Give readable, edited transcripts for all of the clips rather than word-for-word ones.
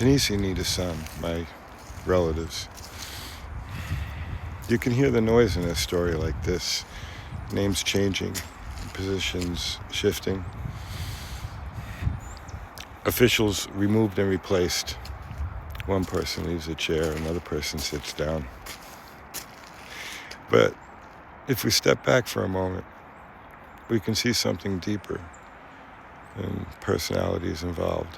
Tânisi, nitisan, my relatives. You can hear the noise in a story like this. Names changing, positions shifting. Officials removed and replaced. One person leaves a chair, another person sits down. But if we step back for a moment, we can see something deeper than personalities involved.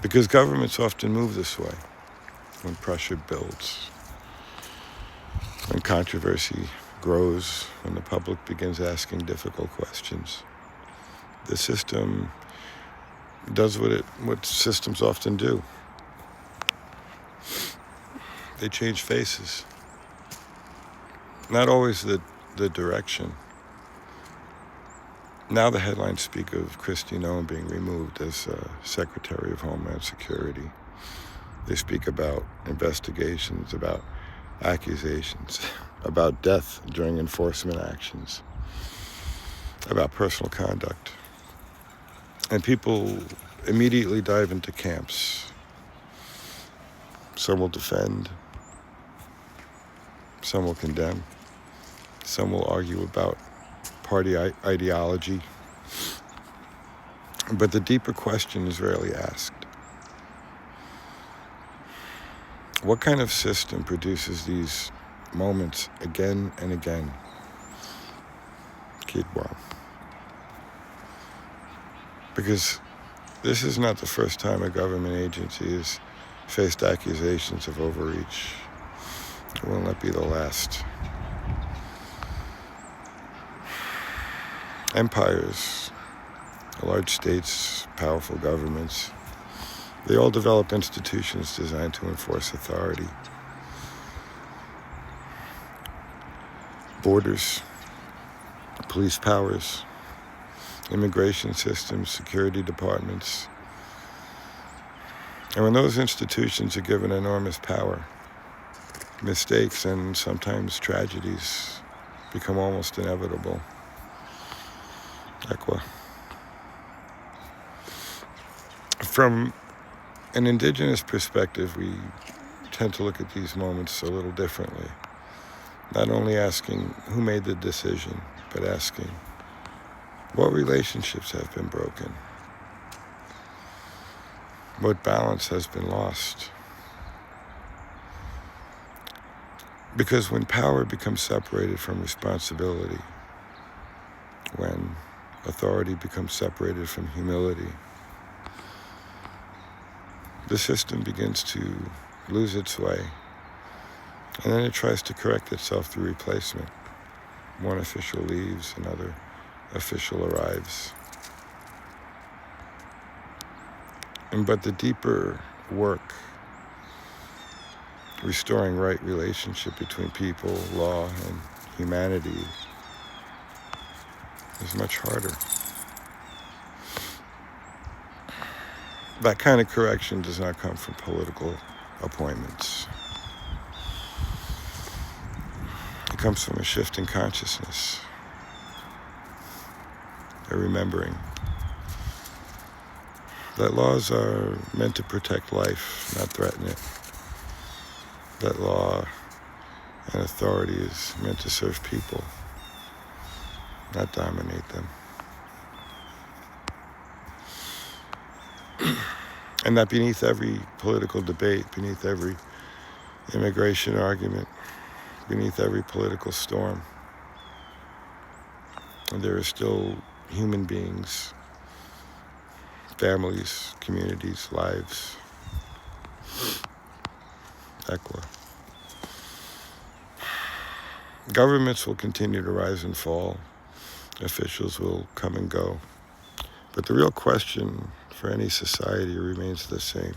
Because governments often move this way when pressure builds, when controversy grows, when the public begins asking difficult questions. The system does what systems often do. They change faces. Not always the direction. Now the headlines speak of Kristi Noem being removed as Secretary of Homeland Security. They speak about investigations, about accusations, about death during enforcement actions, about personal conduct. And people immediately dive into camps. Some will defend, some will condemn, some will argue about party ideology. But the deeper question is rarely asked. What kind of system produces these moments again and again? Kidwa. Because this is not the first time a government agency has faced accusations of overreach. It will not be the last. Empires, large states, powerful governments, they all develop institutions designed to enforce authority. Borders, police powers, immigration systems, security departments. And when those institutions are given enormous power, mistakes and sometimes tragedies become almost inevitable. From an Indigenous perspective, we tend to look at these moments a little differently. Not only asking who made the decision, but asking what relationships have been broken, what balance has been lost. Because when power becomes separated from responsibility, when authority becomes separated from humility, the system begins to lose its way, and then it tries to correct itself through replacement. One official leaves, another official arrives. But the deeper work, restoring right relationship between people, law, and humanity, is much harder. That kind of correction does not come from political appointments. It comes from a shift in consciousness, a remembering that laws are meant to protect life, not threaten it. That law and authority is meant to serve people, not dominate them. And that beneath every political debate, beneath every immigration argument, beneath every political storm, there are still human beings, families, communities, lives. Governments will continue to rise and fall. Officials will come and go. But the real question for any society remains the same.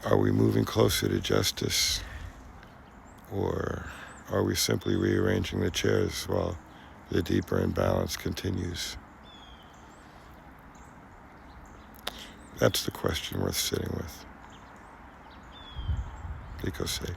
Are we moving closer to justice? Or are we simply rearranging the chairs while the deeper imbalance continues? That's the question worth sitting with. Ekosi.